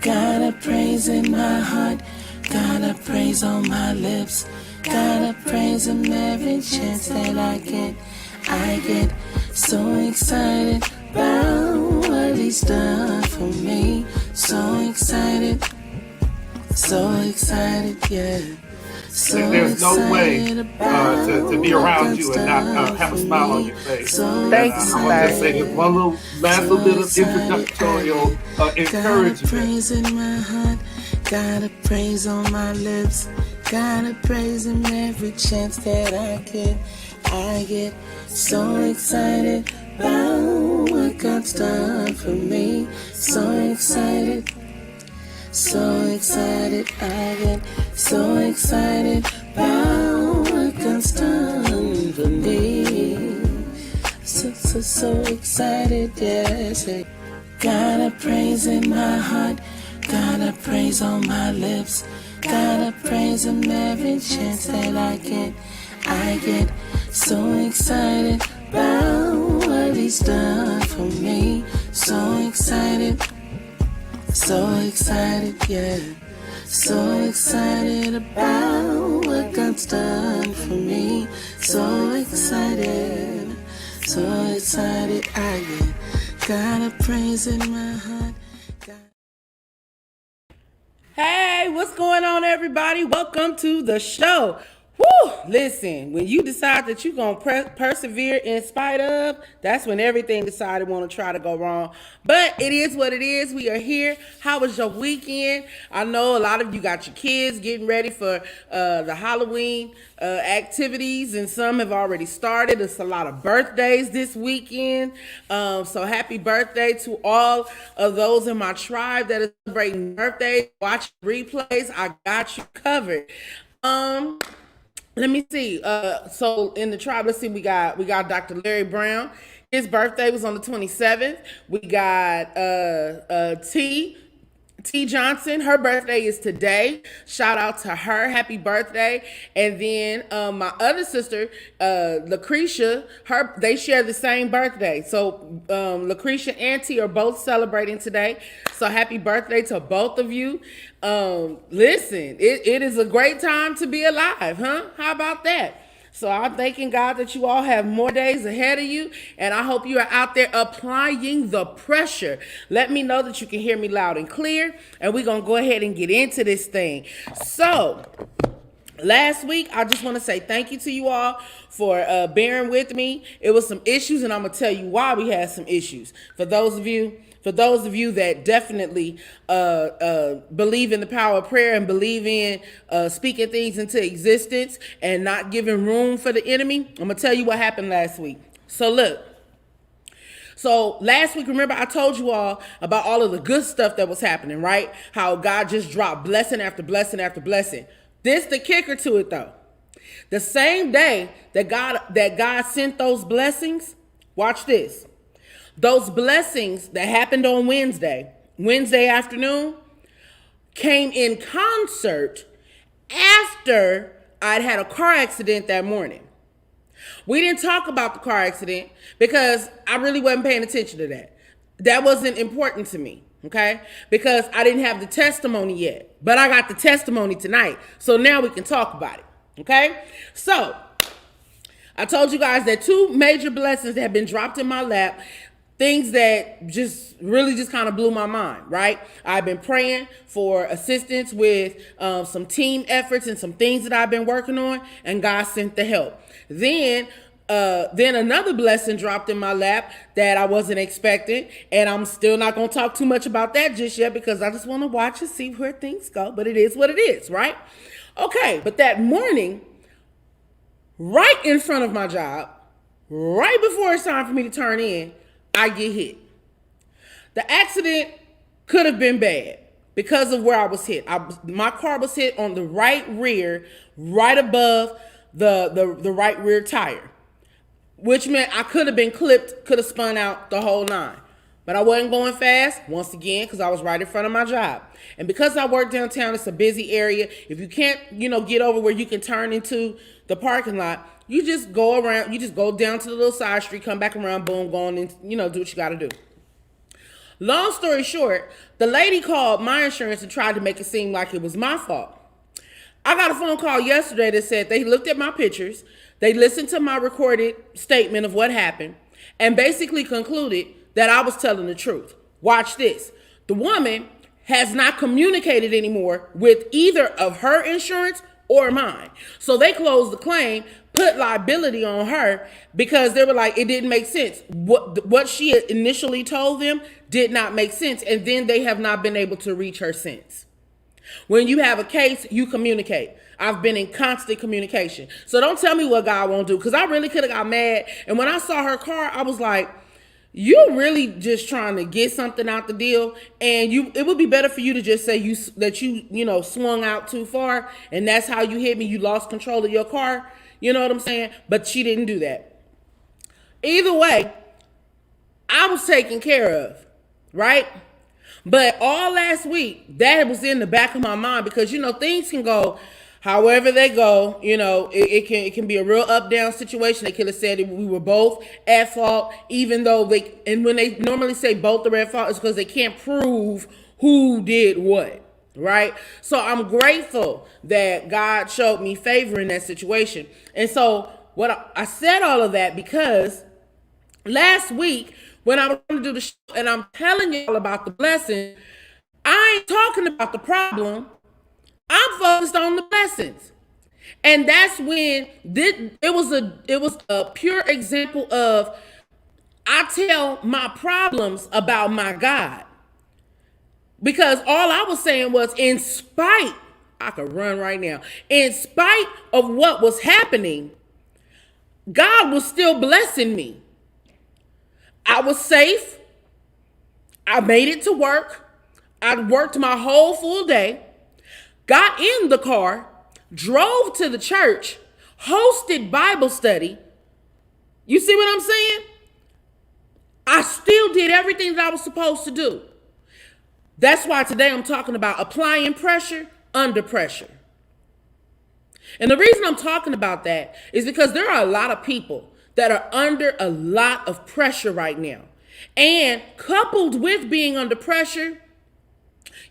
Got a praise in my heart, got a praise on my lips. Gotta praise him every chance that I get. I get so excited about what he's done for me. So excited, yeah. So And there's no way to be around you and not have a smile on your face. And Thank you, I want to just sir. say this one last little bit of introductory Got a encouragement. praise in my heart, got a praise on my lips. Gotta praise him every chance that I get. I get so excited about what God's done for me. So excited, I get so excited about what God's done for me. So excited, yes. Got a praise in my heart, got a praise on my lips. Gotta praise him every chance that I get. I get so excited about what he's done for me. So excited, yeah. So excited about what God's done for me. So excited, I get. Got a praise in my heart. Hey, what's going on, everybody? Welcome to the show. Woo! Listen, when you decide that you're going to persevere in spite of, that's when everything decided want to try to go wrong. But it is what it is. We are here. How was your weekend? I know a lot of you got your kids getting ready for the Halloween activities, and some have already started. It's a lot of birthdays this weekend. So happy birthday to all of those in my tribe that are celebrating birthdays. Watch replays. I got you covered. Let me see. So in the tribe, let's see. We got Dr. Larry Brown. His birthday was on the 27th. We got T Johnson. Her birthday is today. Shout out to her. Happy birthday. And then my other sister, Lucretia, they share the same birthday. So Lucretia and T are both celebrating today. So happy birthday to both of you. Listen, it is a great time to be alive, huh? How about that? So I'm thanking God that you all have more days ahead of you, and I hope you are out there applying the pressure. Let me know that you can hear me loud and clear, and we're going to go ahead and get into this thing. So last week, I just want to say thank you to you all for bearing with me. It was some issues, and I'm going to tell you why we had some issues. For those of you that definitely believe in the power of prayer and believe in speaking things into existence and not giving room for the enemy, I'm going to tell you what happened last week. So look. So last week, remember I told you all about all of the good stuff that was happening, right? How God just dropped blessing after blessing after blessing. This the kicker to it though. The same day that God sent those blessings, watch this. Those blessings that happened on Wednesday afternoon, came in concert after I'd had a car accident that morning. We didn't talk about the car accident because I really wasn't paying attention to that. That wasn't important to me, okay? Because I didn't have the testimony yet. But I got the testimony tonight. So now we can talk about it, okay? So I told you guys that two major blessings have been dropped in my lap. Things that just kind of blew my mind, right? I've been praying for assistance with some team efforts and some things that I've been working on, and God sent the help. Then another blessing dropped in my lap that I wasn't expecting, and I'm still not going to talk too much about that just yet because I just want to watch and see where things go, but it is what it is, right? Okay, but that morning, right in front of my job, right before it's time for me to turn in, I get hit. The accident could have been bad because of where I was hit. My car was hit on the right rear, right above the right rear tire, which meant I could have been clipped, could have spun out the whole nine. But I wasn't going fast, once again, because I was right in front of my job. And because I work downtown, it's a busy area. If you can't, get over where you can turn into the parking lot, you just go around, you just go down to the little side street, come back around, boom, go on and, do what you got to do. Long story short, the lady called my insurance and tried to make it seem like it was my fault. I got a phone call yesterday that said they looked at my pictures, they listened to my recorded statement of what happened, and basically concluded that I was telling the truth. Watch this. The woman has not communicated anymore with either of her insurance or mine. So they closed the claim, put liability on her because they were like, it didn't make sense. What she had initially told them did not make sense. And then they have not been able to reach her since. When you have a case, you communicate. I've been in constant communication. So don't tell me what God won't do, because I really could have got mad. And when I saw her car, I was like, you really just trying to get something out the deal, and it would be better for you to just say that you swung out too far, and that's how you hit me. You lost control of your car. You know what I'm saying? But she didn't do that. Either way, I was taken care of, right? But all last week, that was in the back of my mind because things can go however they go. It can be a real up-down situation. They could have said that we were both at fault, even though when they normally say both are at fault, it's because they can't prove who did what, right? So I'm grateful that God showed me favor in that situation. And so I said all of that because last week when I was going to do the show and I'm telling y'all about the blessing, I ain't talking about the problem. I'm focused on the blessings. And that's when it was a pure example of I tell my problems about my God. Because all I was saying was I could run right now. In spite of what was happening, God was still blessing me. I was safe. I made it to work. I worked my whole full day. Got in the car, drove to the church, hosted Bible study. You see what I'm saying? I still did everything that I was supposed to do. That's why today I'm talking about applying pressure under pressure. And the reason I'm talking about that is because there are a lot of people that are under a lot of pressure right now. And coupled with being under pressure,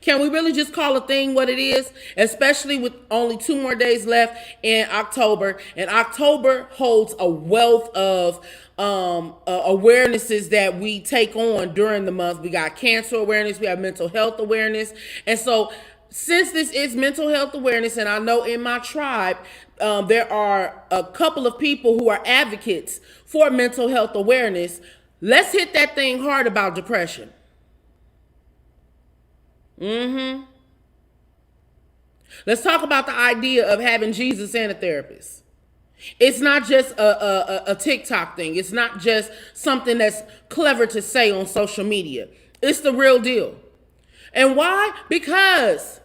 can we really just call a thing what it is? Especially with only 2 more days left in October. And October holds a wealth of awarenesses that we take on during the month. We got cancer awareness. We have mental health awareness. And so since this is mental health awareness, and I know in my tribe, there are a couple of people who are advocates for mental health awareness, let's hit that thing hard about depression. Let's talk about the idea of having Jesus and a therapist. It's not just a TikTok thing. It's not just something that's clever to say on social media. It's the real deal. And why? Because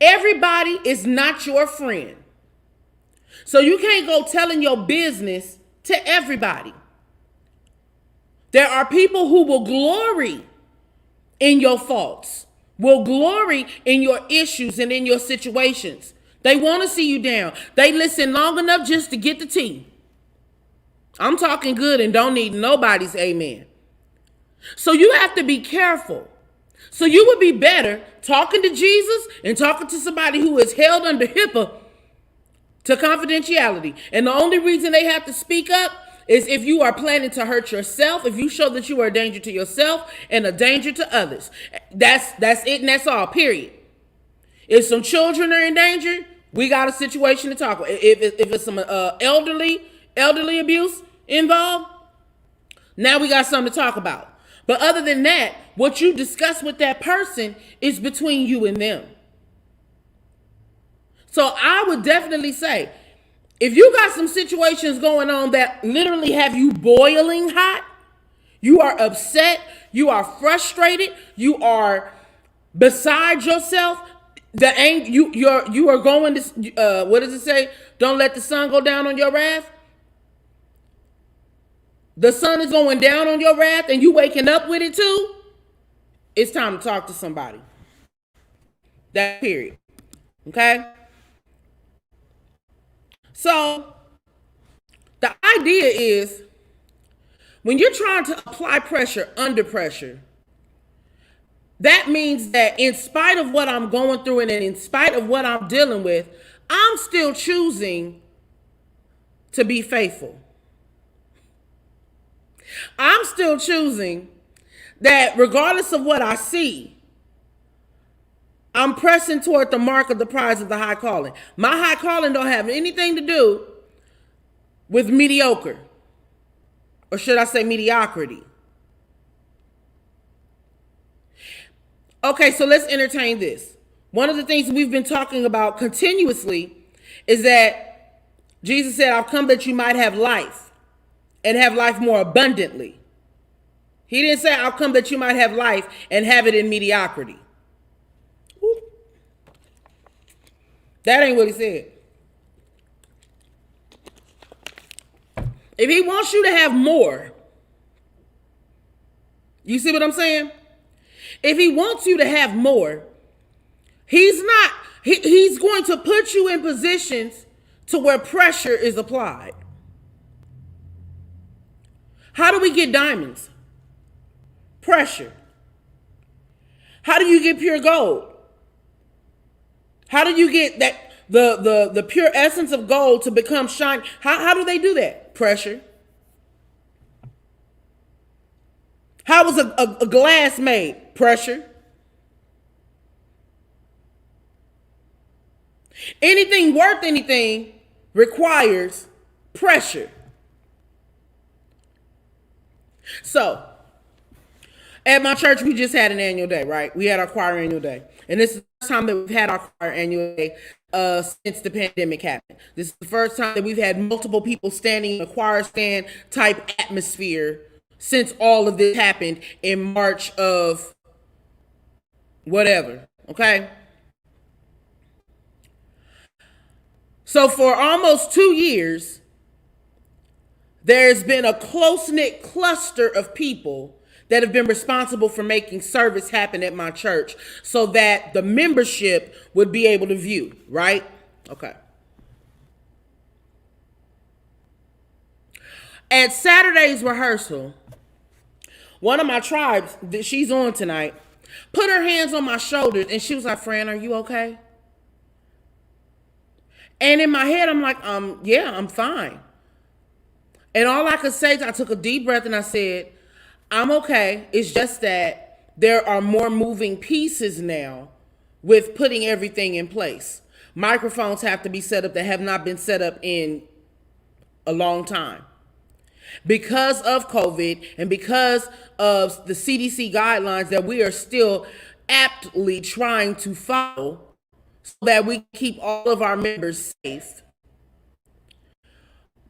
everybody is not your friend. So you can't go telling your business to everybody. There are people who will glory in your faults, will glory in your issues and in your situations. They want to see you down. They listen long enough just to get the tea. I'm talking good and don't need nobody's amen. So you have to be careful. So you would be better talking to Jesus and talking to somebody who is held under HIPAA to confidentiality. And the only reason they have to speak up is if you are planning to hurt yourself, if you show that you are a danger to yourself and a danger to others. That's it and that's all, period. If some children are in danger, we got a situation to talk about. If it's some elderly abuse involved, now we got something to talk about. But other than that, what you discuss with that person is between you and them. So I would definitely say, if you got some situations going on that literally have you boiling hot, you are upset, you are frustrated, you are beside yourself, you are going to what does it say? Don't let the sun go down on your wrath. The sun is going down on your wrath and you waking up with it too. It's time to talk to somebody. That period. Okay? So the idea is when you're trying to apply pressure under pressure, that means that in spite of what I'm going through and in spite of what I'm dealing with, I'm still choosing to be faithful. I'm still choosing that regardless of what I see, I'm pressing toward the mark of the prize of the high calling. My high calling don't have anything to do with mediocre, or should I say mediocrity. Okay, so let's entertain this. One of the things we've been talking about continuously is that Jesus said, I've come that you might have life and have life more abundantly. He didn't say, I'll come that you might have life and have it in mediocrity. That ain't what he said. If he wants you to have more, you see what I'm saying? If he wants you to have more, he's going to put you in positions to where pressure is applied. How do we get diamonds? Pressure. How do you get pure gold? How do you get that the pure essence of gold to become shiny? How do they do that? Pressure. How was a glass made? Pressure. Anything worth anything requires pressure. So, at my church, we just had an annual day, right? We had our choir annual day. And this is the first time that we've had our choir annual day since the pandemic happened. This is the first time that we've had multiple people standing in a choir stand type atmosphere since all of this happened in March of whatever, okay? So for almost 2 years, there's been a close-knit cluster of people that have been responsible for making service happen at my church so that the membership would be able to view, right? Okay. At Saturday's rehearsal, one of my tribes that she's on tonight put her hands on my shoulders and she was like, Fran, are you okay? And in my head, I'm like, yeah, I'm fine. And all I could say is I took a deep breath and I said, I'm okay. It's just that there are more moving pieces now with putting everything in place. Microphones have to be set up that have not been set up in a long time. Because of COVID and because of the CDC guidelines that we are still aptly trying to follow so that we keep all of our members safe.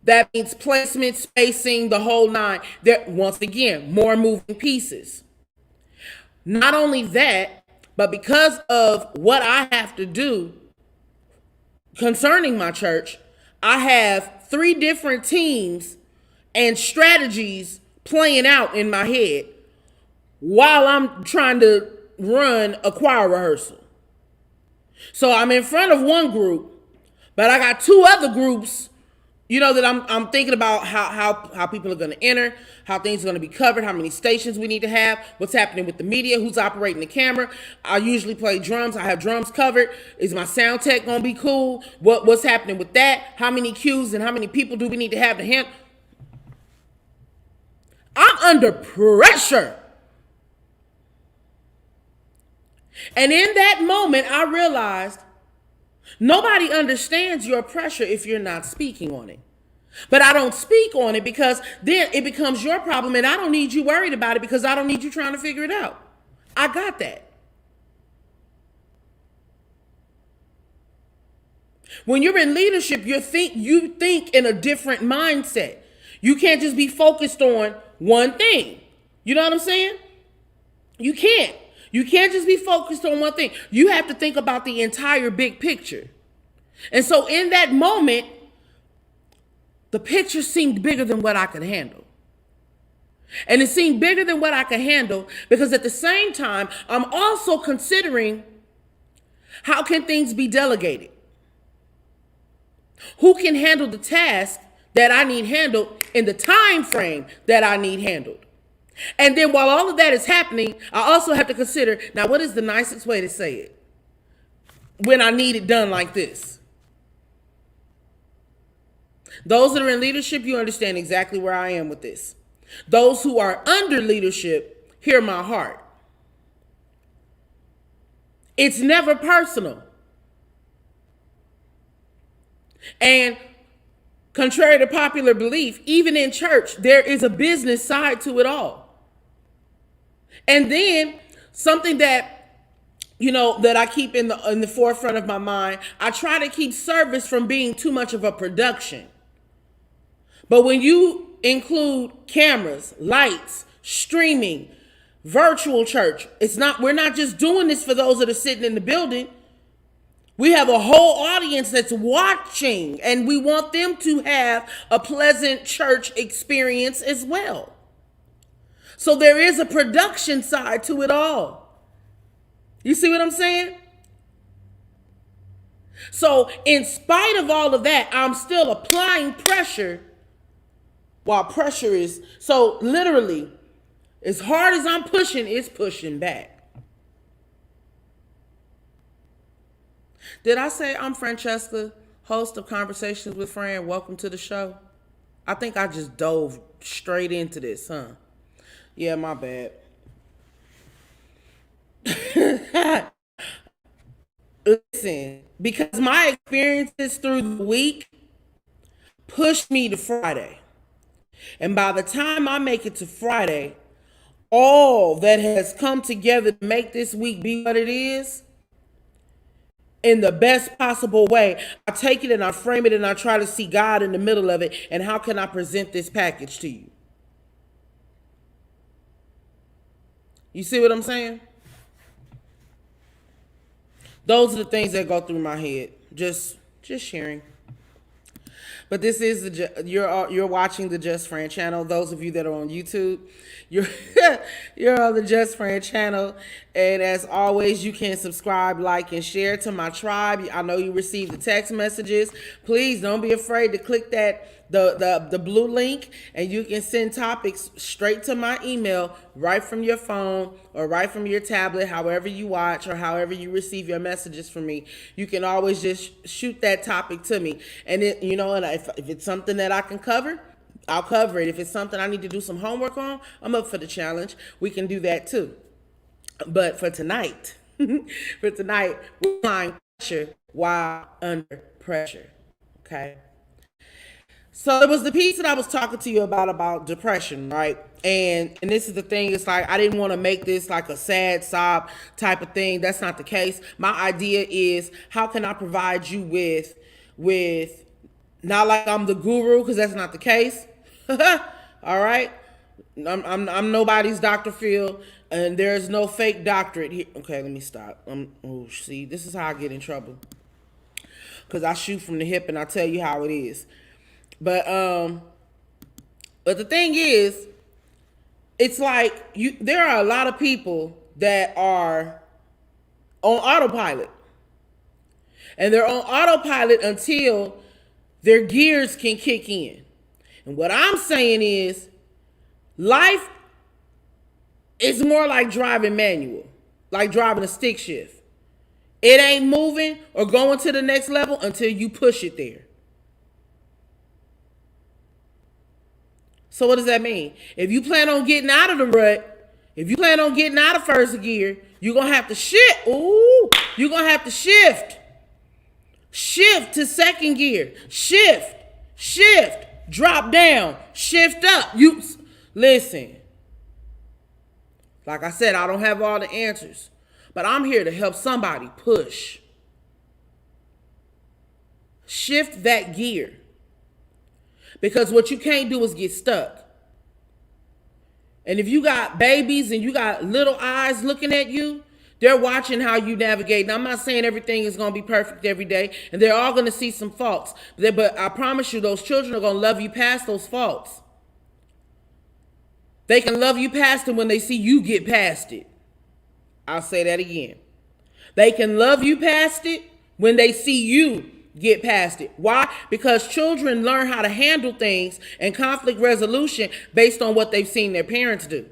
That means placement, spacing, the whole nine. There, once again, more moving pieces. Not only that, but because of what I have to do concerning my church, I have 3 different teams and strategies playing out in my head while I'm trying to run a choir rehearsal. So I'm in front of one group, but I got 2 other groups, you know, that I'm thinking about how people are going to enter, how things are going to be covered, how many stations we need to have, what's happening with the media, who's operating the camera. I usually play drums. I have drums covered. Is my sound tech going to be cool? What's happening with that? How many cues and how many people do we need to have to handle? I'm under pressure. And in that moment, I realized nobody understands your pressure if you're not speaking on it. But I don't speak on it because then it becomes your problem and I don't need you worried about it because I don't need you trying to figure it out. I got that. When you're in leadership, you think in a different mindset. You can't just be focused on one thing. You know what I'm saying? You can't. You can't just be focused on one thing. You have to think about the entire big picture. And so in that moment, the picture seemed bigger than what I could handle. And it seemed bigger than what I could handle because at the same time, I'm also considering how can things be delegated? Who can handle the task that I need handled in the time frame that I need handled? And then while all of that is happening, I also have to consider, now what is the nicest way to say it when I need it done like this? Those that are in leadership, you understand exactly where I am with this. Those who are under leadership, hear my heart. It's never personal. And contrary to popular belief, even in church, there is a business side to it all. And then something that, that I keep in the forefront of my mind, I try to keep service from being too much of a production. But when you include cameras, lights, streaming, virtual church, we're not just doing this for those that are sitting in the building. We have a whole audience that's watching, and we want them to have a pleasant church experience as well. So there is a production side to it all. You see what I'm saying? So in spite of all of that, I'm still applying pressure while pressure is, so literally, as hard as I'm pushing, it's pushing back. Did I say I'm Francesca, host of Conversations with Fran? Welcome to the show. I think I just dove straight into this, huh? Yeah, my bad. Listen, because my experiences through the week pushed me to Friday. And by the time I make it to Friday, all that has come together to make this week be what it is, in the best possible way, I take it and I frame it and I try to see God in the middle of it. And how can I present this package to you? You see what I'm saying? Those are the things that go through my head. Just sharing. But this is you're watching the Just Fran channel. Those of you that are on YouTube, you're on the Just Fran channel. And as always, you can subscribe, like, and share to my tribe. I know you receive the text messages. Please don't be afraid to click the blue link, and you can send topics straight to my email right from your phone or right from your tablet, however you watch or however you receive your messages from me. You can always just shoot that topic to me. And if it's something that I can cover, I'll cover it. If it's something I need to do some homework on, I'm up for the challenge. We can do that too. But for tonight, we're applying pressure while under pressure. Okay. So it was the piece that I was talking to you about depression, right? And this is the thing. It's like I didn't want to make this like a sad sob type of thing. That's not the case. My idea is, how can I provide you with not like I'm the guru, because that's not the case. All right. I'm nobody's Dr. Phil, and there's no fake doctorate here. Okay, let me stop. See, this is how I get in trouble, because I shoot from the hip and I tell you how it is. But the thing is, it's like there are a lot of people that are on autopilot, and they're on autopilot until their gears can kick in. And what I'm saying is, life is more like driving manual, like driving a stick shift. It ain't moving or going to the next level until you push it there. So what does that mean? If you plan on getting out of the rut, if you plan on getting out of first gear, you're going to have to shift. You're going to have to shift. Shift to second gear. Shift. Drop down. Shift up. Listen. Like I said, I don't have all the answers, but I'm here to help somebody push. Shift that gear. Because what you can't do is get stuck. And if you got babies and you got little eyes looking at you, they're watching how you navigate. Now, I'm not saying everything is going to be perfect every day, and they're all going to see some faults. But I promise you, those children are going to love you past those faults. They can love you past it when they see you get past it. I'll say that again. They can love you past it when they see you get past it. Why? Because children learn how to handle things and conflict resolution based on what they've seen their parents do.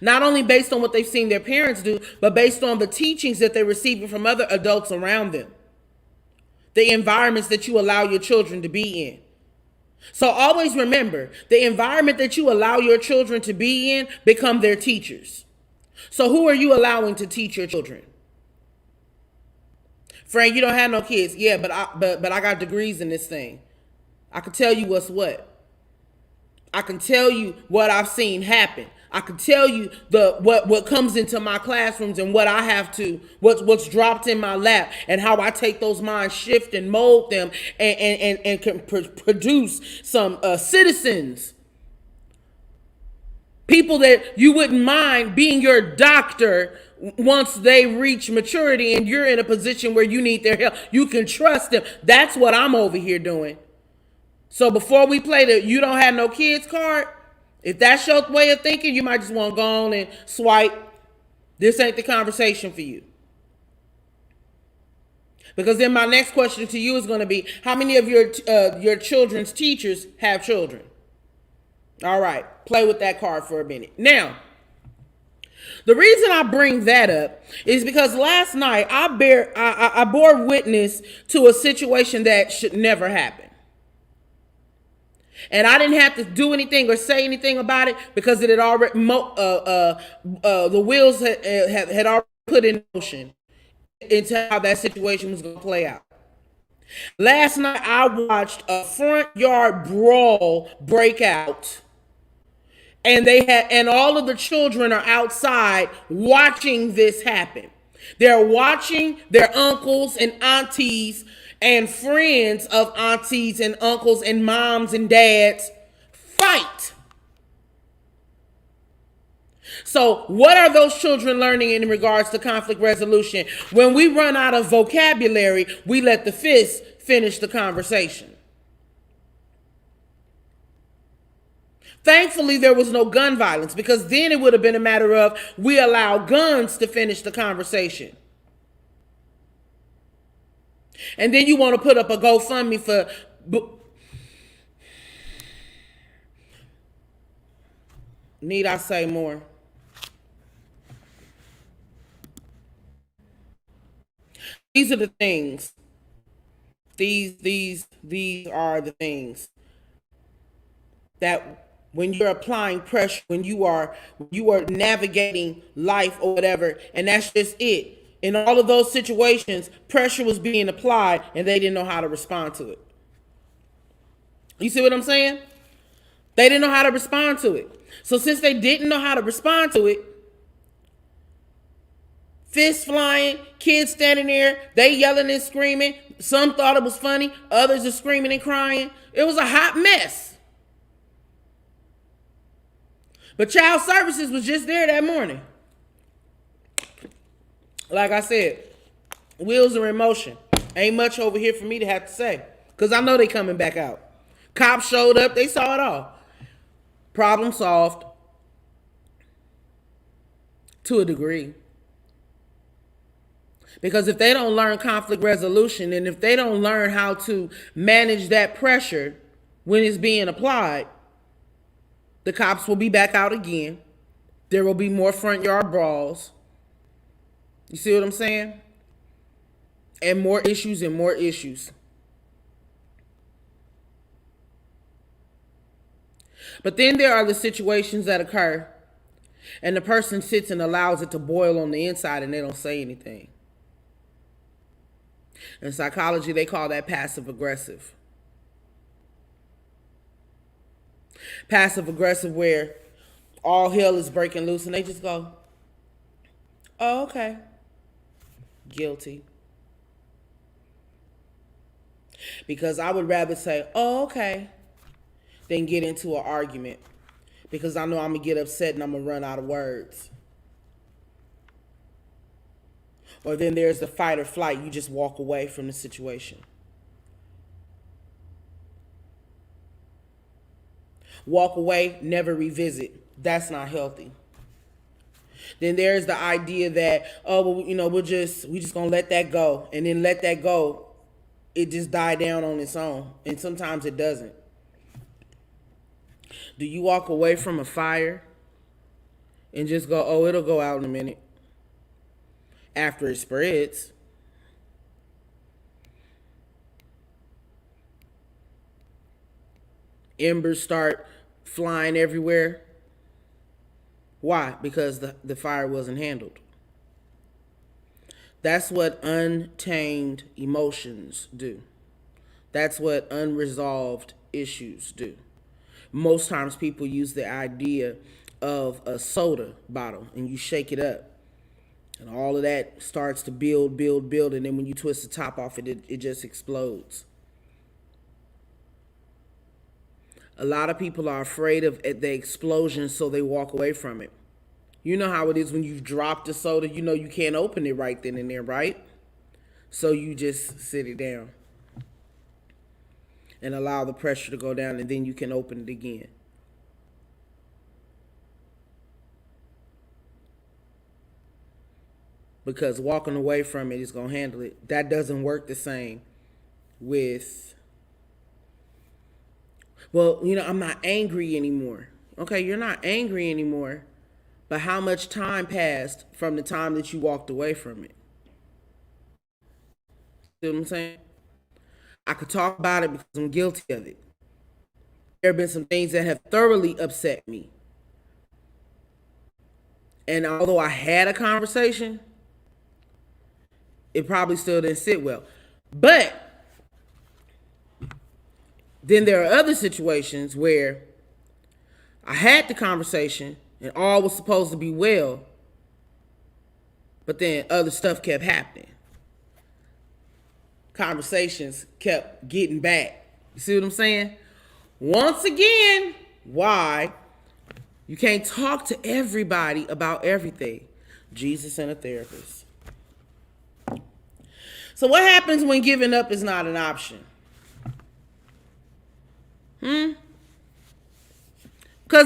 Not only based on what they've seen their parents do, but based on the teachings that they're receiving from other adults around them. The environments that you allow your children to be in. So always remember, the environment that you allow your children to be in become their teachers. So who are you allowing to teach your children? Frank, you don't have no kids. Yeah, but I got degrees in this thing. I can tell you what's what. I can tell you what I've seen happen. I can tell you what comes into my classrooms and what I have to, what's dropped in my lap, and how I take those minds, shift and mold them, and can produce some citizens. People that you wouldn't mind being your doctor once they reach maturity and you're in a position where you need their help. You can trust them. That's what I'm over here doing. So before we play the "you don't have no kids" card, if that's your way of thinking, you might just want to go on and swipe. This ain't the conversation for you. Because then my next question to you is going to be, how many of your children's teachers have children? All right, play with that card for a minute. Now, the reason I bring that up is because last night I bore witness to a situation that should never happen. And I didn't have to do anything or say anything about it because it had already the wheels had already put in motion into how that situation was going to play out. Last night I watched a front yard brawl break out. And all of the children are outside watching this happen. They're watching their uncles and aunties and friends of aunties and uncles and moms and dads fight. So what are those children learning in regards to conflict resolution? When we run out of vocabulary, we let the fist finish the conversation. Thankfully, there was no gun violence, because then it would have been a matter of we allow guns to finish the conversation. And then you want to put up a GoFundMe for... Need I say more? These are the things. These are the things that when you're applying pressure, when you are navigating life or whatever, and that's just it. In all of those situations, pressure was being applied and they didn't know how to respond to it. You see what I'm saying? They didn't know how to respond to it. So since they didn't know how to respond to it, fists flying, kids standing there, they yelling and screaming. Some thought it was funny, others are screaming and crying. It was a hot mess. But child services was just there that morning. Like I said, wheels are in motion. Ain't much over here for me to have to say, because I know they coming back out. Cops showed up. They saw it all. Problem solved to a degree. Because if they don't learn conflict resolution, and if they don't learn how to manage that pressure when it's being applied, the cops will be back out again. There will be more front yard brawls. You see what I'm saying? And more issues and more issues. But then there are the situations that occur and the person sits and allows it to boil on the inside and they don't say anything. In psychology, they call that passive aggressive. Passive aggressive, where all hell is breaking loose and they just go, "Oh, okay." Guilty. Because I would rather say, "Oh, okay," than get into an argument. Because I know I'm going to get upset and I'm going to run out of words. Or then there's the fight or flight. You just walk away from the situation. Walk away, never revisit. That's not healthy. Then there's the idea that, oh, well, you know, we just gonna let that go, and then let that go. It just die down on its own, and sometimes it doesn't. Do you walk away from a fire and just go, oh, it'll go out in a minute after it spreads. Embers start flying everywhere. Why? Because the fire wasn't handled. That's what untamed emotions do. That's what unresolved issues do. Most times people use the idea of a soda bottle and you shake it up and all of that starts to build, and then when you twist the top off it just explodes. A lot of people are afraid of the explosion, so they walk away from it. You know how it is when you've dropped a soda, you know you can't open it right then and there, right? So you just sit it down and allow the pressure to go down, and then you can open it again. Because walking away from it is going to handle it. That doesn't work the same with, well, I'm not angry anymore. Okay, you're not angry anymore, but how much time passed from the time that you walked away from it? See what I'm saying? I could talk about it because I'm guilty of it. There have been some things that have thoroughly upset me. And although I had a conversation, it probably still didn't sit well. But then there are other situations where I had the conversation and all was supposed to be well, but then other stuff kept happening. Conversations kept getting back. You see what I'm saying? Once again, why you can't talk to everybody about everything. Jesus and a therapist. So what happens when giving up is not an option? Because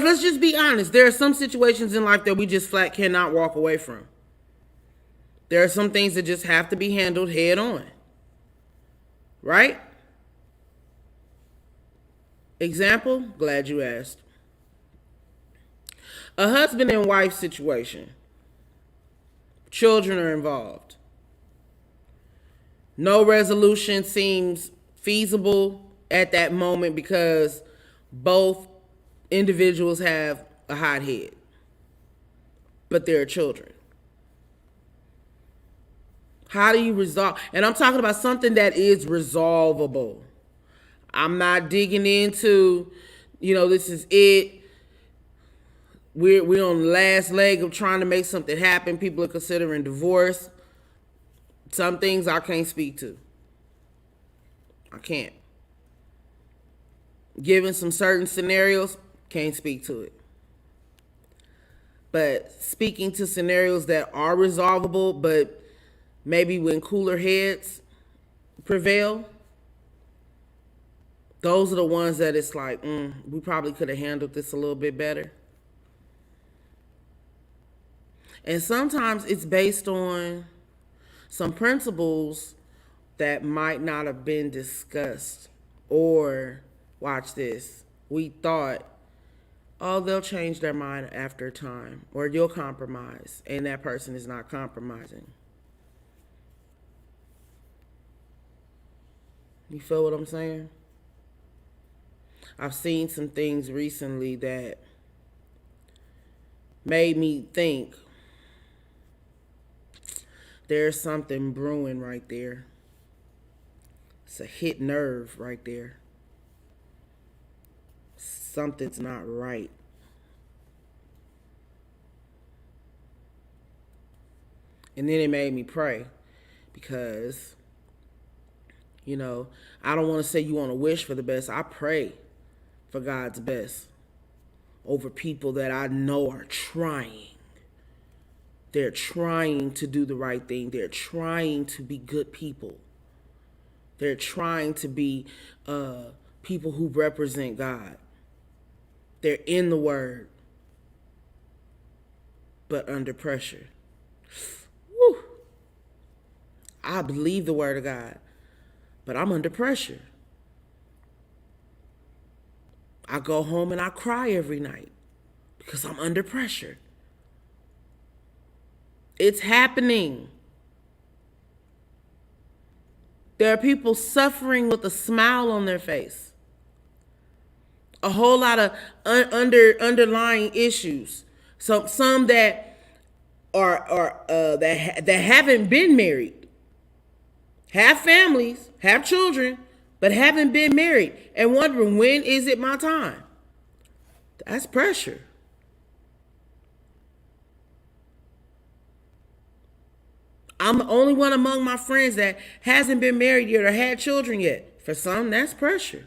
let's just be honest. There are some situations in life that we just flat cannot walk away from. There are some things that just have to be handled head on. Right? Example, glad you asked. A husband and wife situation. Children are involved. No resolution seems feasible at that moment because both individuals have a hot head, but they're children. How do you resolve? And I'm talking about something that is resolvable. I'm not digging into, this is it. We're on the last leg of trying to make something happen. People are considering divorce. Some things I can't speak to. I can't. Given some certain scenarios, can't speak to it. But speaking to scenarios that are resolvable, but maybe when cooler heads prevail, those are the ones that it's like, we probably could have handled this a little bit better. And sometimes it's based on some principles that might not have been discussed. Or, watch this, we thought, oh, they'll change their mind after a time. Or you'll compromise, and that person is not compromising. You feel what I'm saying? I've seen some things recently that made me think there's something brewing right there. It's a hit nerve right there. Something's not right. And then it made me pray because, I don't want to say you want to wish for the best. I pray for God's best over people that I know are trying. They're trying to do the right thing. They're trying to be good people. They're trying to be people who represent God. They're in the Word, but under pressure. Woo. I believe the Word of God, but I'm under pressure. I go home and I cry every night because I'm under pressure. It's happening. There are people suffering with a smile on their face. A whole lot of underlying issues. So some that that haven't been married, have families, have children, but haven't been married, and wondering, when is it my time? That's pressure. I'm the only one among my friends that hasn't been married yet or had children yet. For some, that's pressure.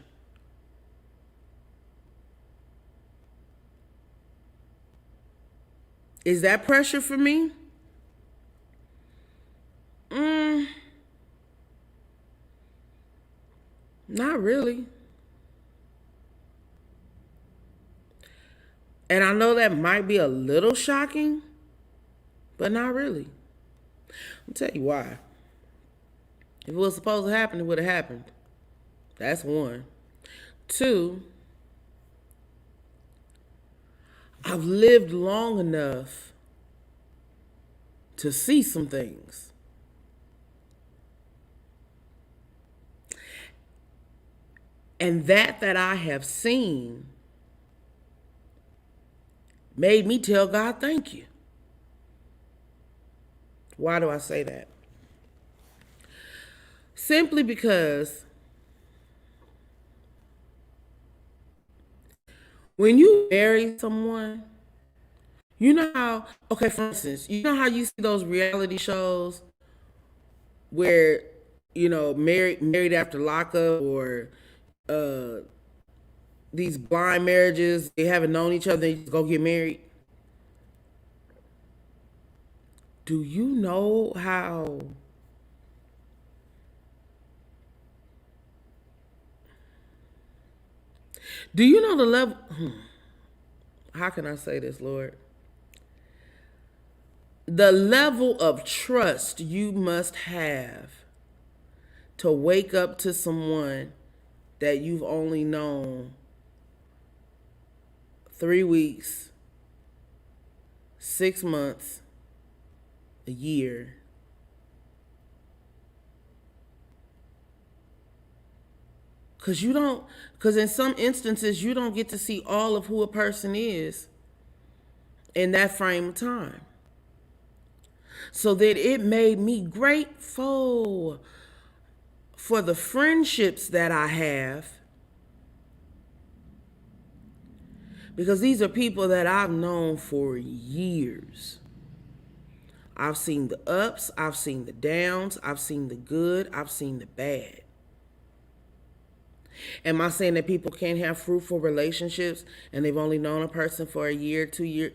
Is that pressure for me? Not really. And I know that might be a little shocking, but not really. I'll tell you why. If it was supposed to happen, it would have happened. That's one. Two, I've lived long enough to see some things. And that I have seen made me tell God, thank you. Why do I say that? Simply because when you marry someone, you know how, okay, for instance, you know how you see those reality shows where, you know, married after lockup, or these blind marriages, they haven't known each other, they just go get married. Do you know how do you know the level, how can I say this, Lord? The level of trust you must have to wake up to someone that you've only known 3 weeks, 6 months, a year. Because in some instances, you don't get to see all of who a person is in that frame of time. So that it made me grateful for the friendships that I have, because these are people that I've known for years. I've seen the ups, I've seen the downs, I've seen the good, I've seen the bad. Am I saying that people can't have fruitful relationships and they've only known a person for a year, 2 years?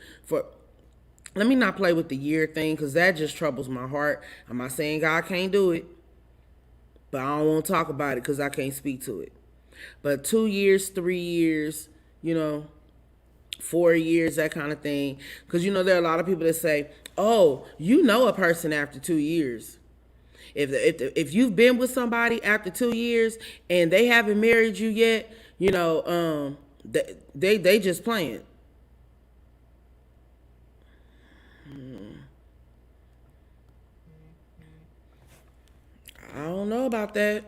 Let me not play with the year thing, because that just troubles my heart. I'm not saying God can't do it, but I don't want to talk about it because I can't speak to it. But 2 years, 3 years, 4 years, that kind of thing. Because, there are a lot of people that say, oh, you know a person after 2 years. If you've been with somebody after 2 years and they haven't married you yet, they just playing. I don't know about that.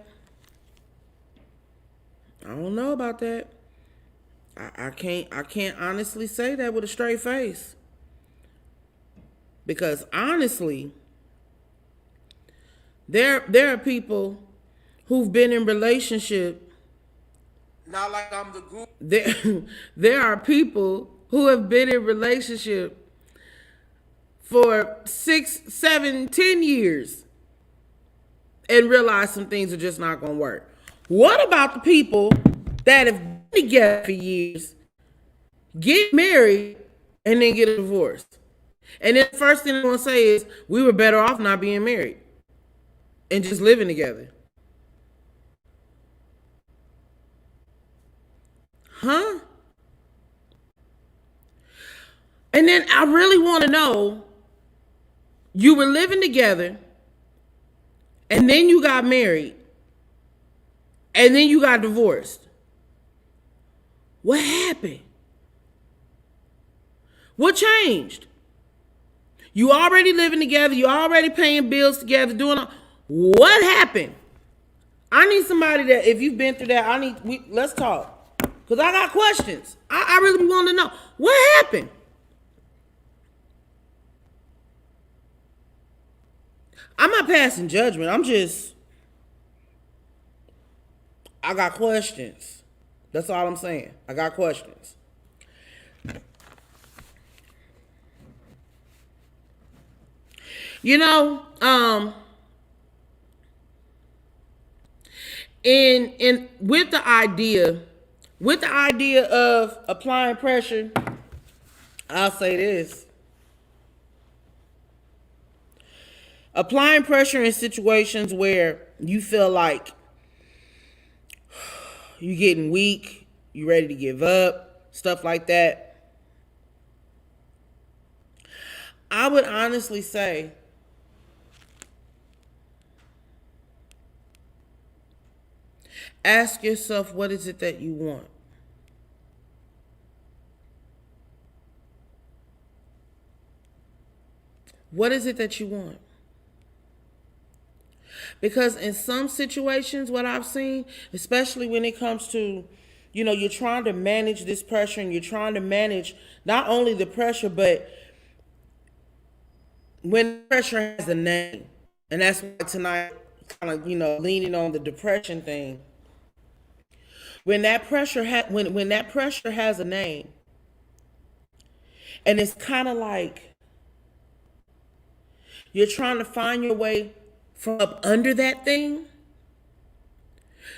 I can't honestly say that with a straight face. Because honestly, there are people who've been in relationship. Not like I'm the guru. There are people who have been in relationship for 6, 7, 10 years and realize some things are just not going to work. What about the people that have been together for years, get married, and then get a divorce? And then the first thing they're going to say is, we were better off not being married and just living together. Huh? And then I really want to know, you were living together, and then you got married, and then you got divorced. What happened? What changed? You already living together. You already paying bills together. What happened? I need somebody that, if you've been through that, let's talk. Because I got questions. I really want to know. What happened? I'm not passing judgment. I got questions. That's all I'm saying. I got questions. You know, in with the idea of applying pressure, I'll say this. Applying pressure in situations where you feel like you're getting weak, you're ready to give up, stuff like that. I would honestly say ask yourself, what is it that you want? What is it that you want? Because in some situations, what I've seen, especially when it comes to, you're trying to manage this pressure and you're trying to manage not only the pressure, but when pressure has a name. And that's why tonight, kind of, leaning on the depression thing. When that pressure when that pressure has a name, and it's kind of like you're trying to find your way from up under that thing,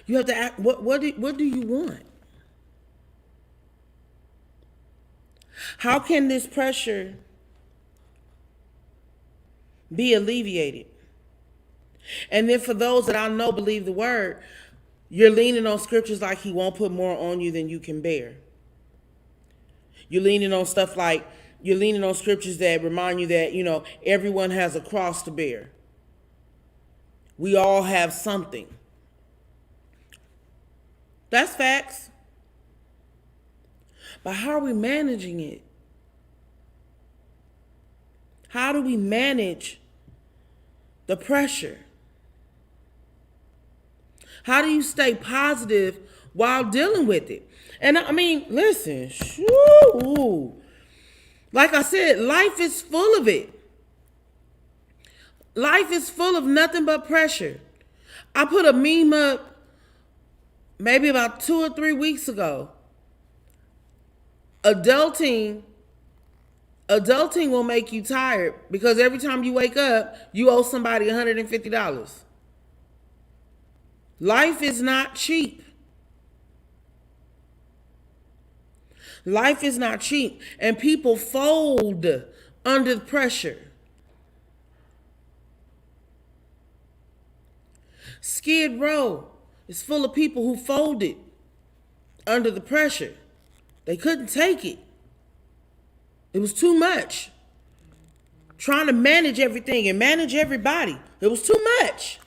you have to ask, what do you want? How can this pressure be alleviated? And then for those that I know believe the word, you're leaning on scriptures like he won't put more on you than you can bear. You're leaning on scriptures that remind you that, everyone has a cross to bear. We all have something. That's facts. But how are we managing it? How do we manage the pressure? How do you stay positive while dealing with it? And I mean, listen, like I said, life is full of it. Life is full of nothing but pressure. I put a meme up maybe about 2 or 3 weeks ago. Adulting will make you tired because every time you wake up, you owe somebody $150. Life is not cheap. Life is not cheap, and people fold under the pressure. Skid Row is full of people who folded under the pressure. They couldn't take it. It was too much. Trying to manage everything and manage everybody. It was too much.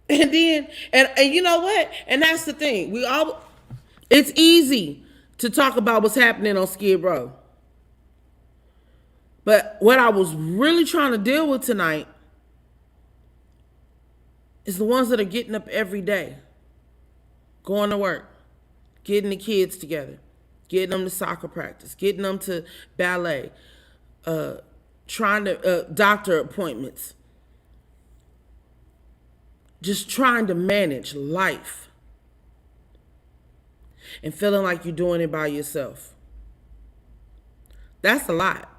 And then, and you know what? And that's the thing. It's easy to talk about what's happening on Skid Row. But what I was really trying to deal with tonight is the ones that are getting up every day, going to work, getting the kids together, getting them to soccer practice, getting them to ballet, trying to doctor appointments, just trying to manage life and feeling like you're doing it by yourself. That's a lot.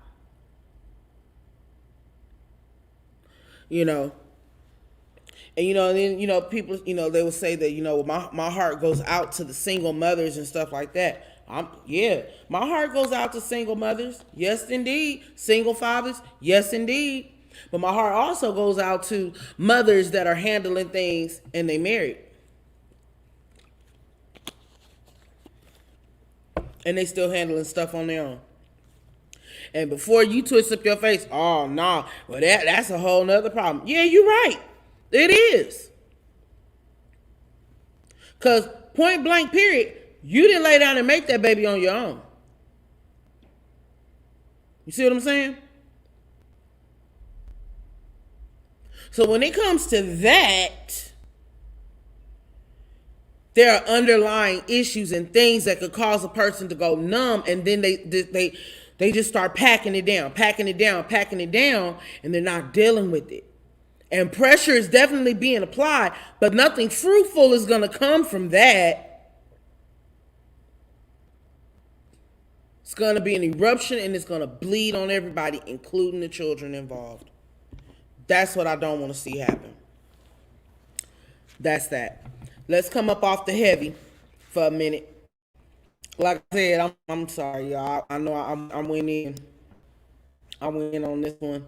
And then, people, they will say that, my heart goes out to the single mothers and stuff like that. My heart goes out to single mothers. Yes, indeed. Single fathers. Yes, indeed. But my heart also goes out to mothers that are handling things and they married. And they still handling stuff on their own. And before you twist up your face, oh, no, well, that's a whole nother problem. Yeah, you're right. It is. Because point blank, period, you didn't lay down and make that baby on your own. You see what I'm saying? So when it comes to that, there are underlying issues and things that could cause a person to go numb, and then they just start packing it down, and they're not dealing with it. And pressure is definitely being applied, but nothing fruitful is going to come from that. It's going to be an eruption, and it's going to bleed on everybody, including the children involved. That's what I don't want to see happen. That's that. Let's come up off the heavy for a minute. Like I said, I'm sorry, y'all. I know I went in. I went in on this one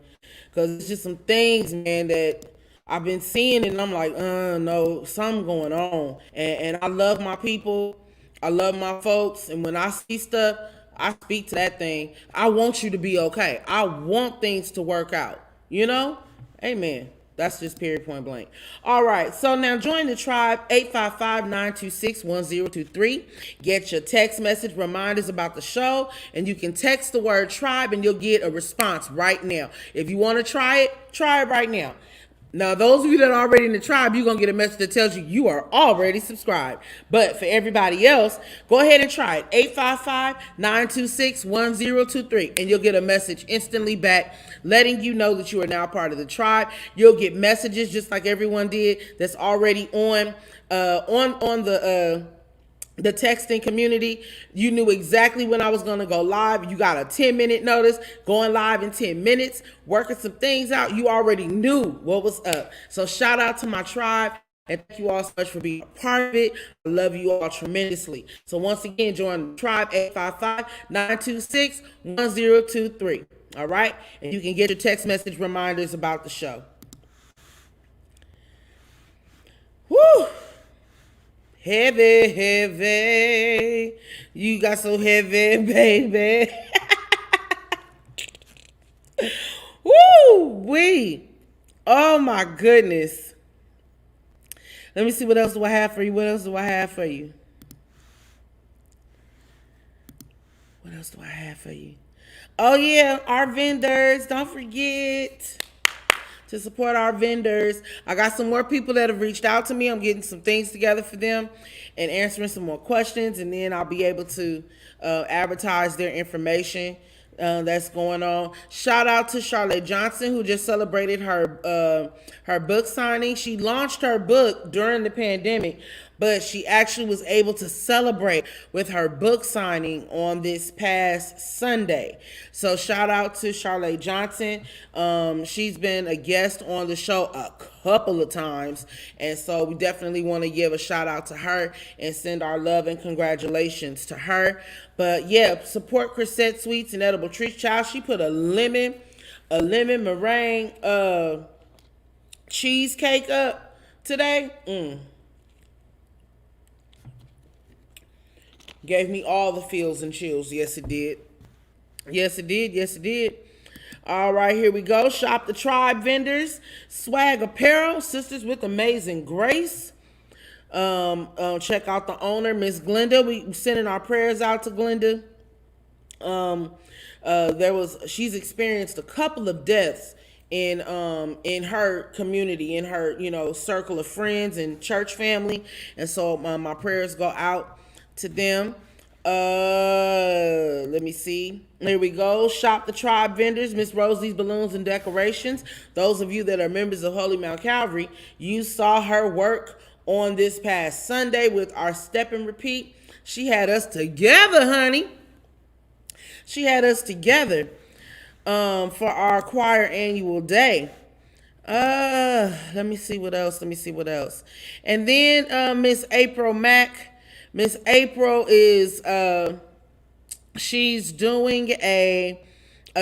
because it's just some things, man, that I've been seeing, and I'm like, no, something going on. And I love my people. I love my folks. And when I see stuff, I speak to that thing. I want you to be okay. I want things to work out. You know? Amen. That's just period, point blank. All right. So now join the tribe, 855-926-1023. Get your text message reminders about the show, and you can text the word tribe, and you'll get a response right now. If you want to try it right now. Now, those of you that are already in the tribe, you're going to get a message that tells you you are already subscribed. But for everybody else, go ahead and try it. 855-926-1023. And you'll get a message instantly back letting you know that you are now part of the tribe. You'll get messages just like everyone did that's already on the texting community. You knew exactly when I was going to go live. You got a 10-minute notice, going live in 10 minutes, working some things out. You already knew what was up. So shout out to my tribe, and thank you all so much for being a part of it. I love you all tremendously. So once again, join the tribe, 855-926-1023. All right? And you can get your text message reminders about the show. Woo! Heavy, heavy. You got so heavy, baby. Woo! Wee. Oh my goodness. Let me see what else do I have for you. What else do I have for you? What else do I have for you? Oh yeah, our vendors. Don't forget to support our vendors. I got some more people that have reached out to me. I'm getting some things together for them and answering some more questions, and then I'll be able to advertise their information that's going on. Shout out to Charlotte Johnson, who just celebrated her book signing. She launched her book during the pandemic, but she actually was able to celebrate with her book signing on this past Sunday. So shout out to Charlotte Johnson. She's been a guest on the show a couple of times, and so we definitely want to give a shout out to her and send our love and congratulations to her. But yeah, support Chrisette Sweets and Edible Treats. Child, she put a lemon meringue cheesecake up today. Gave me all the feels and chills. Yes, it did. Yes, it did. Yes, it did. All right, here we go. Shop the Tribe vendors. Swag Apparel. Sisters with Amazing Grace. Check out the owner, Miss Glenda. We sending our prayers out to Glenda. She's experienced a couple of deaths in her community, in her circle of friends and church family, and so my prayers go out to them. Let me see. Here we go. Shop the Tribe vendors, Miss Rosie's Balloons and Decorations. Those of you that are members of Holy Mount Calvary, you saw her work on this past Sunday with our Step and Repeat. She had us together, honey. She had us together for our choir annual day. Let me see what else. And then Miss April Mack. Miss April is she's doing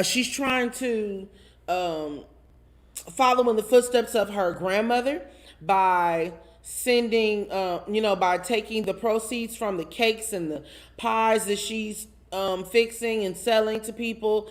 she's trying to follow in the footsteps of her grandmother by sending by taking the proceeds from the cakes and the pies that she's fixing and selling to people.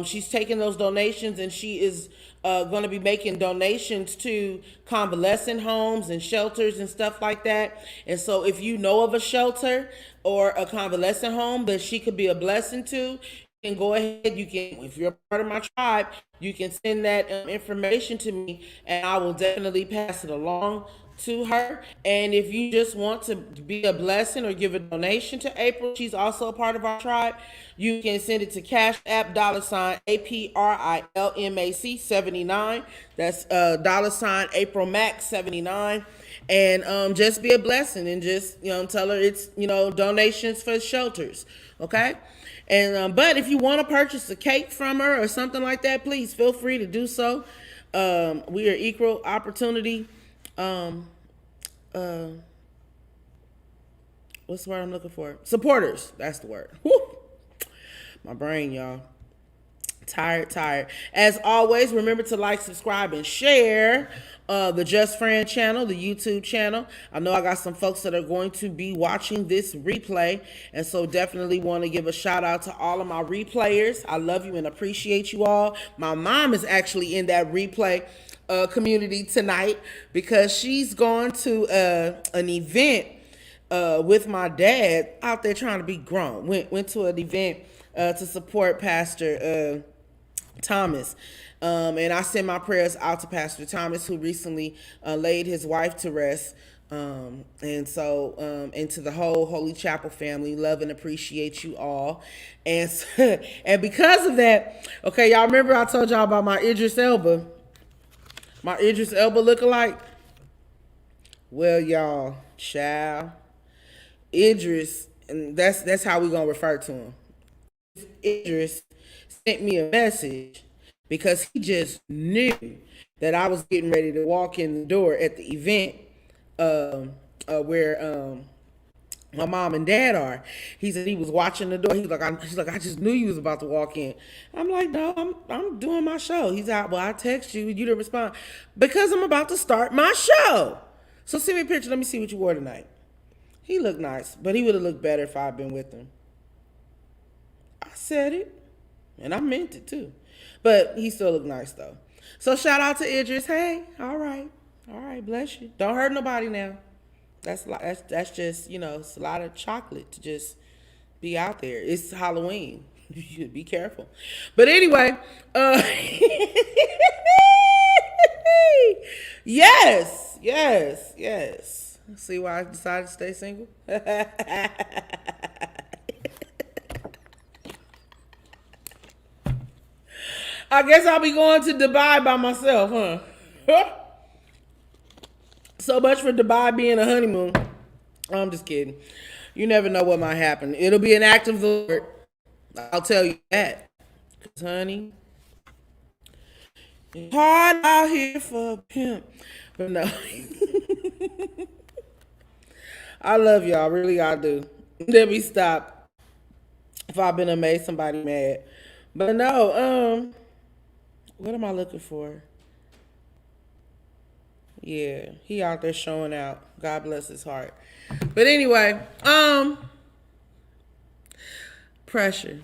She's taking those donations, and she is going to be making donations to convalescent homes and shelters and stuff like that. And so if you know of a shelter or a convalescent home that she could be a blessing to, can go ahead. You can, if you're a part of my tribe, you can send that information to me, and I will definitely pass it along to her. And if you just want to be a blessing or give a donation to April, she's also a part of our tribe. You can send it to Cash App $APRILMAC 79. That's $April Max 79. And just be a blessing, and just tell her it's donations for shelters. Okay. And but if you want to purchase a cake from her or something like that, please feel free to do so. We are equal opportunity. What's the word I'm looking for? Supporters. That's the word. Woo! My brain, y'all. Tired. As always, remember to like, subscribe, and share the Just Friend channel, the YouTube channel. I know I got some folks that are going to be watching this replay, and so definitely want to give a shout out to all of my replayers. I love you and appreciate you all. My mom is actually in that replay community tonight because she's gone to an event with my dad out there trying to be grown. Went to an event to support Pastor Thomas. And I send my prayers out to Pastor Thomas, who recently laid his wife to rest. And to the whole Holy Chapel family, love and appreciate you all. And and because of that, okay, y'all remember I told y'all about my Idris Elba lookalike? Well, y'all, child, Idris, and that's how we gonna refer to him. Idris sent me a message because he just knew that I was getting ready to walk in the door at the event where my mom and dad are. He said he was watching the door. He's like, I just knew you was about to walk in. I'm like, no, I'm doing my show. He's like, well, I text you, you didn't respond because I'm about to start my show. So send me a picture. Let me see what you wore tonight. He looked nice, but he would have looked better if I'd been with him. I said it, and I meant it too. But he still looked nice though. So shout out to Idris. Hey, all right, bless you. Don't hurt nobody now. That's just it's a lot of chocolate to just be out there. It's Halloween. You should be careful. But anyway, yes. See why I decided to stay single? I guess I'll be going to Dubai by myself, huh? So much for Dubai being a honeymoon. I'm just kidding. You never know what might happen. It'll be an act of the Lord. I'll tell you that. 'Cause, honey, it's hard out here for a pimp. But no. I love y'all. Really, I do. Let me stop if I've been made somebody mad. But no, what am I looking for? Yeah, he out there showing out. God bless his heart. But anyway, pressure.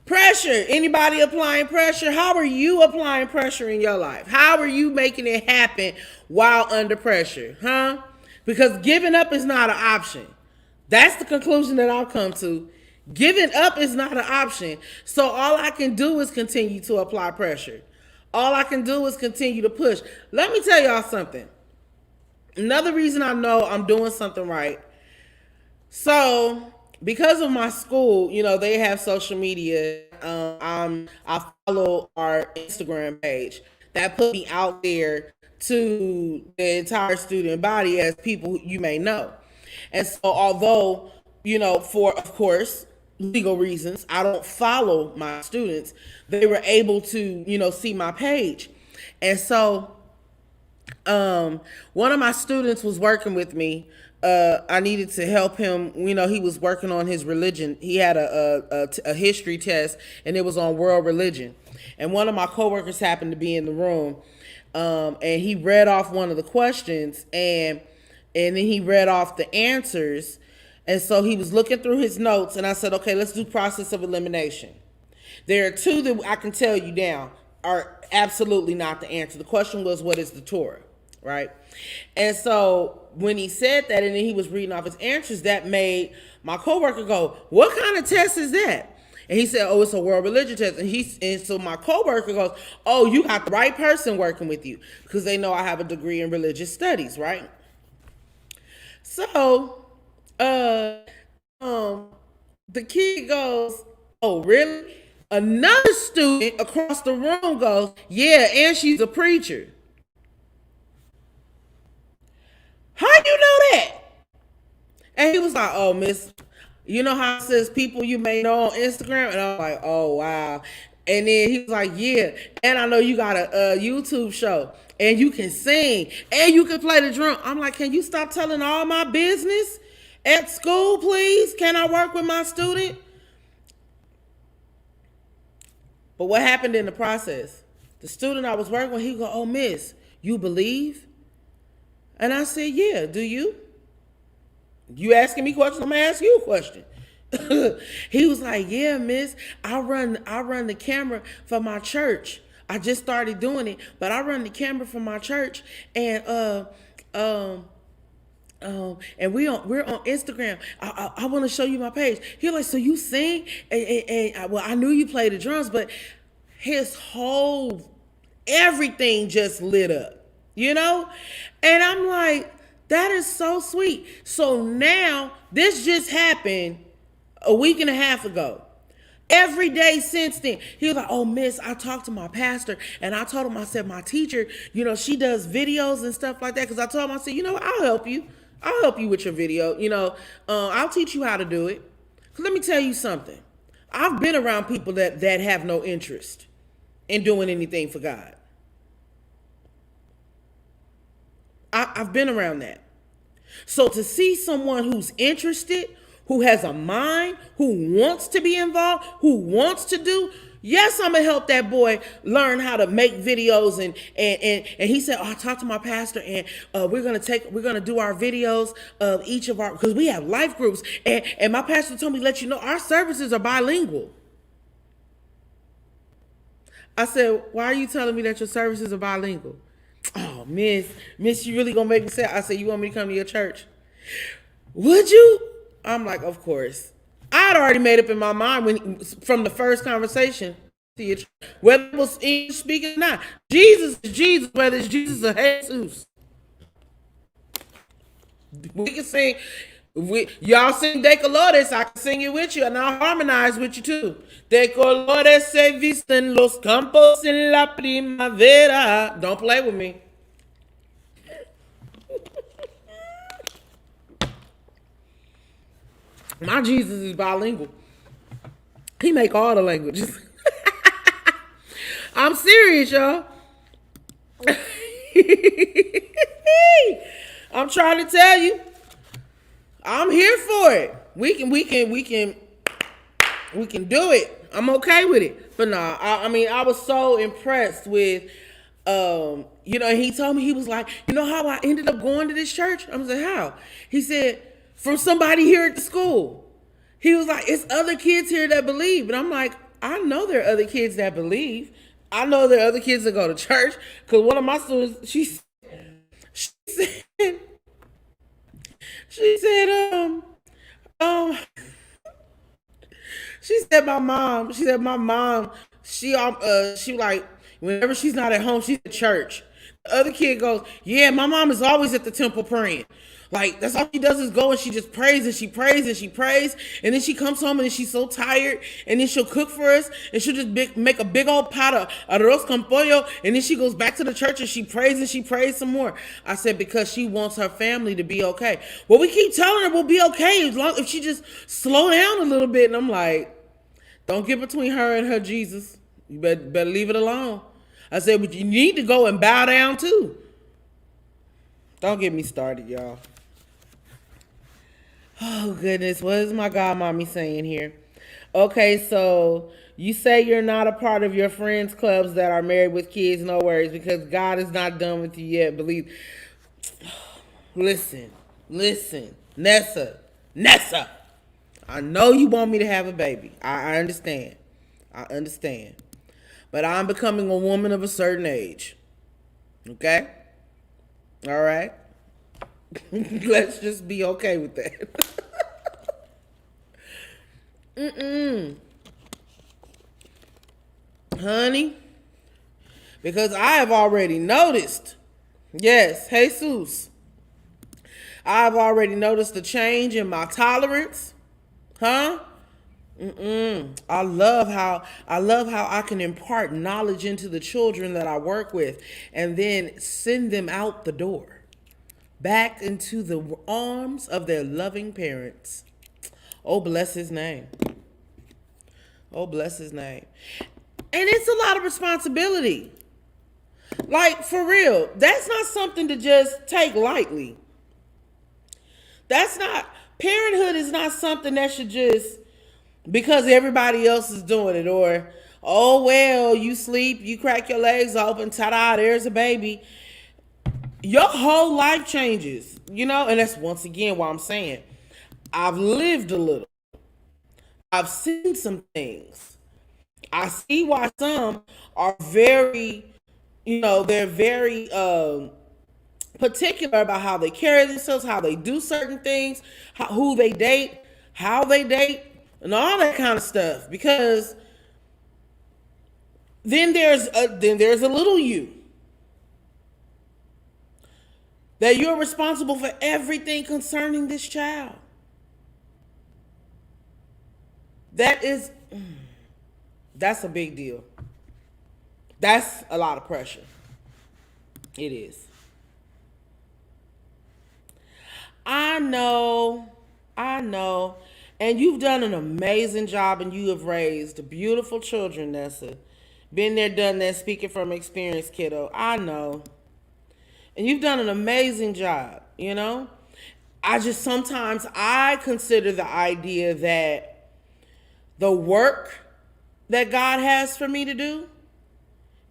Pressure. Anybody applying pressure? How are you applying pressure in your life? How are you making it happen while under pressure? Huh? Because giving up is not an option. That's the conclusion that I've come to. Giving up is not an option. So all I can do is continue to apply pressure. All I can do is continue to push. Let me tell y'all something. Another reason I know I'm doing something right. So, because of my school, they have social media. I follow our Instagram page that put me out there to the entire student body as people you may know. And so, although, for, of course, legal reasons, I don't follow my students, they were able to, see my page. And so, one of my students was working with me. I needed to help him. He was working on his religion. He had a history test, and it was on world religion. And one of my coworkers happened to be in the room, and he read off one of the questions, and then he read off the answers. And so he was looking through his notes, and I said, okay, let's do process of elimination. There are two that I can tell you now are absolutely not the answer. The question was, what is the Torah, right? And so when he said that, and then he was reading off his answers, that made My coworker go, what kind of test is that? And he said, oh, it's a world religion test. And so my coworker goes, oh, you got the right person working with you, because they know I have a degree in religious studies, right? So, the kid goes, oh, really? Another student across the room goes, yeah, and she's a preacher. How you know that? And he was like, oh, miss, you know how it says people you may know on Instagram? And I'm like, oh, wow. And then he was like, yeah, and I know you got a YouTube show, and you can sing, and you can play the drum. I'm like, can you stop telling all my business at school, please? Can I work with my student? But what happened in the process? The student I was working with, he go, oh, miss, you believe? And I said, yeah, do you? You asking me questions, I'm gonna ask you a question. He was like, yeah, miss, I run the camera for my church. I just started doing it, but I run the camera for my church, and and we're on Instagram. I want to show you my page. He like, so you sing? And well, I knew you played the drums, but his whole everything just lit up, you know? And I'm like, that is so sweet. So now this just happened a week and a half ago. Every day since then, he was like, oh, miss, I talked to my pastor, and I told him, I said, my teacher, you know, she does videos and stuff like that. Because I told him, I said, you know what, I'll help you. I'll help you with your video. You know, I'll teach you how to do it. Because let me tell you something. I've been around people that have no interest in doing anything for God. I've been around that. So to see someone who's interested, who has a mind, who wants to be involved, who wants to do, yes, I'm gonna help that boy learn how to make videos. And he said, oh, I talked to my pastor, and we're gonna do our videos of each of our, because we have life groups, and my pastor told me to let you know our services are bilingual. I said, why are you telling me that your services are bilingual? Oh, miss, you really gonna make me sad? I said, you want me to come to your church? Would you? I'm like, of course. I'd already made up in my mind from the first conversation, whether it was English speaking or not. Jesus is Jesus, whether it's Jesus or Jesus. We can sing. Y'all sing De Colores, I can sing it with you, and I'll harmonize with you too. De colores se visten los campos en la primavera. Don't play with me. My Jesus is bilingual. He make all the languages. I'm serious, y'all. I'm trying to tell you. I'm here for it. We can do it. I'm okay with it. But nah, I mean, I was so impressed with, you know, he told me, he was like, you know how I ended up going to this church? I was like, how? He said, from somebody here at the school. He was like, it's other kids here that believe. And I'm like, I know there are other kids that believe. I know there are other kids that go to church. Because one of my students, she said, she said my mom, she like, whenever she's not at home, she's at church. The other kid goes, yeah, my mom is always at the temple praying. Like, that's all she does is go and she just prays and she prays and she prays. And then she comes home and she's so tired. And then she'll cook for us. And she'll just make a big old pot of arroz con pollo. And then she goes back to the church and she prays some more. I said, because she wants her family to be okay. Well, we keep telling her we'll be okay if she just slow down a little bit. And I'm like, don't get between her and her Jesus. You better leave it alone. I said, but you need to go and bow down too. Don't get me started, y'all. Oh, goodness. What is my godmommy saying here? Okay, so you say you're not a part of your friends' clubs that are married with kids. No worries, because God is not done with you yet. Believe. Listen. Nessa. I know you want me to have a baby. I understand. But I'm becoming a woman of a certain age. Okay? All right? Let's just be okay with that. Honey, because I have already noticed. Yes, Jesus. I've already noticed a change in my tolerance. Huh? I love how I can impart knowledge into the children that I work with and then send them out the door, back into the arms of their loving parents. Oh, bless his name. Oh, bless his name. And it's a lot of responsibility. Like, for real, that's not something to just take lightly. That's not, parenthood is not something that should just, because everybody else is doing it, or, oh, well, you sleep, you crack your legs open, ta-da, there's a baby. Your whole life changes, and that's once again why I'm saying I've lived a little. I've seen some things. I see why some are very, they're very particular about how they carry themselves, how they do certain things, who they date, how they date, and all that kind of stuff. Because then there's a little you that you're responsible for everything concerning this child. That's a big deal. That's a lot of pressure. It is. I know. And you've done an amazing job, and you have raised beautiful children, Nessa. Been there, done that, speaking from experience, kiddo. I know. And you've done an amazing job, sometimes I consider the idea that the work that God has for me to do,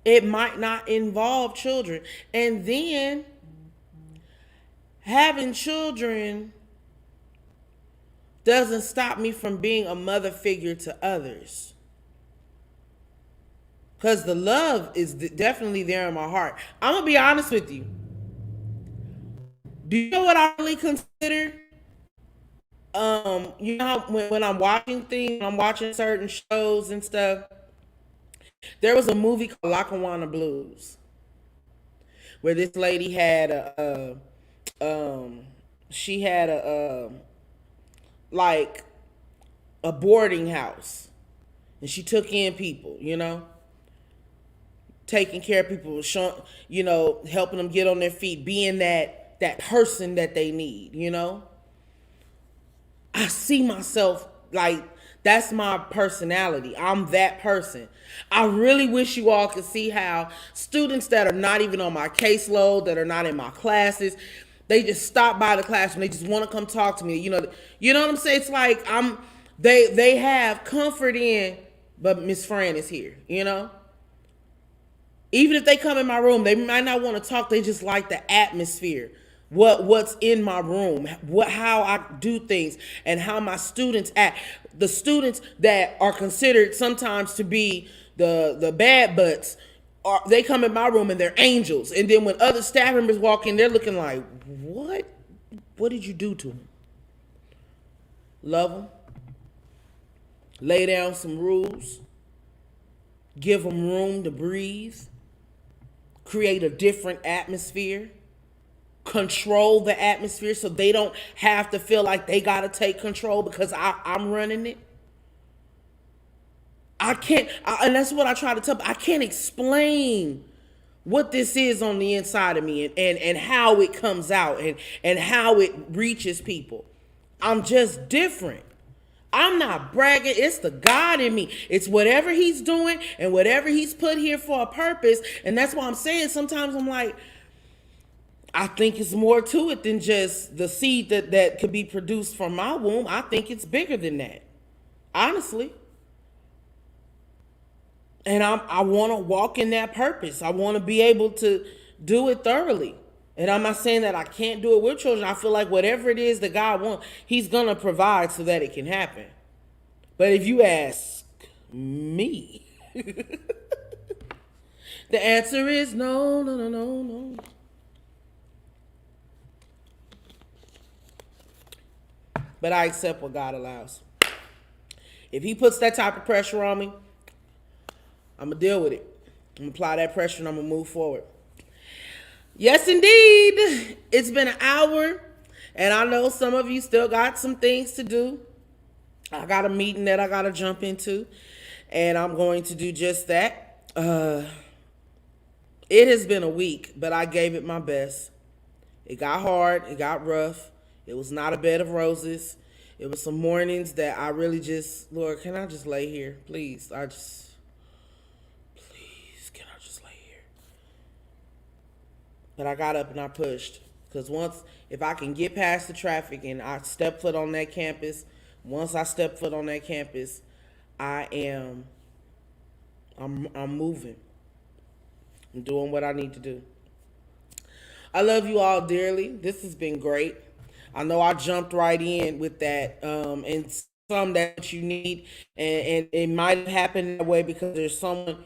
it might not involve children. And then having children doesn't stop me from being a mother figure to others. Because the love is definitely there in my heart. I'm going to be honest with you. Do you know what I really consider? When I'm watching things, when I'm watching certain shows and stuff, there was a movie called Lackawanna Blues, where this lady had like a boarding house, and she took in people, taking care of people, helping them get on their feet, being that person that they need, I see myself like that's my personality. I'm that person. I really wish you all could see how students that are not even on my caseload, that are not in my classes, they just stop by the classroom. They just want to come talk to me. You know what I'm saying? It's like they have comfort in, but Miss Fran is here, Even if they come in my room, they might not want to talk. They just like the atmosphere. What's in my room, how I do things, and how my students act. The students that are considered sometimes to be the bad butts, they come in my room and they're angels. And then when other staff members walk in, they're looking like, what? What did you do to them? Love them. Lay down some rules. Give them room to breathe. Create a different atmosphere. Control the atmosphere so they don't have to feel like they got to take control because I'm running it. And that's what I try to tell. I can't explain what this is on the inside of me and how it comes out and how it reaches people. I'm just different. I'm not bragging. It's the God in me. It's whatever he's doing and whatever he's put here for a purpose. And that's why I'm saying sometimes I'm like, I think it's more to it than just the seed that could be produced from my womb. I think it's bigger than that, honestly. And I want to walk in that purpose. I want to be able to do it thoroughly. And I'm not saying that I can't do it with children. I feel like whatever it is that God wants, he's going to provide so that it can happen. But if you ask me, the answer is no. But I accept what God allows. If he puts that type of pressure on me, I'm going to deal with it. I'm going to apply that pressure and I'm going to move forward. Yes, indeed. It's been an hour, and I know some of you still got some things to do. I got a meeting that I got to jump into, and I'm going to do just that. It has been a week, but I gave it my best. It got hard. It got rough. It was not a bed of roses. It was some mornings that I really just, Lord, can I just lay here? Please, can I just lay here? But I got up and I pushed. Because if I can get past the traffic and I step foot on that campus, once I step foot on that campus, I'm moving. I'm doing what I need to do. I love you all dearly. This has been great. I know I jumped right in with that, and some that you need, and it might have happened that way because there's someone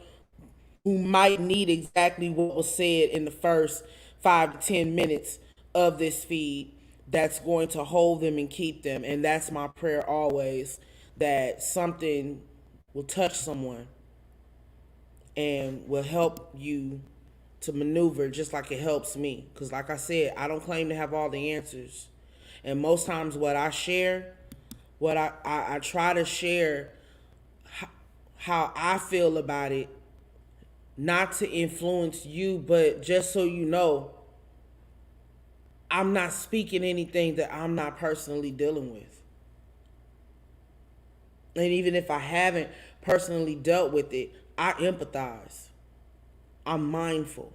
who might need exactly what was said in the first 5 to 10 minutes of this feed that's going to hold them and keep them. And that's my prayer always, that something will touch someone and will help you to maneuver just like it helps me. Because like I said, I don't claim to have all the answers. And most times what I share, what I try to share how I feel about it, not to influence you, but just so you know, I'm not speaking anything that I'm not personally dealing with. And even if I haven't personally dealt with it, I empathize. I'm mindful.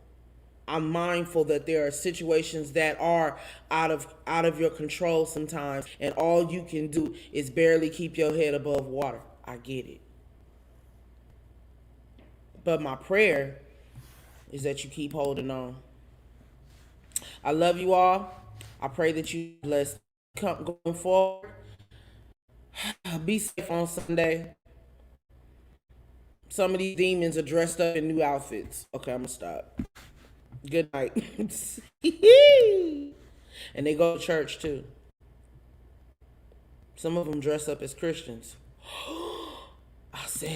I'm mindful that there are situations that are out of your control sometimes, and all you can do is barely keep your head above water. I get it. But my prayer is that you keep holding on. I love you all. I pray that you blessed going forward. Be safe on Sunday. Some of these demons are dressed up in new outfits. Okay, I'm going to stop. Good night. And they go to church too. Some of them dress up as Christians. I said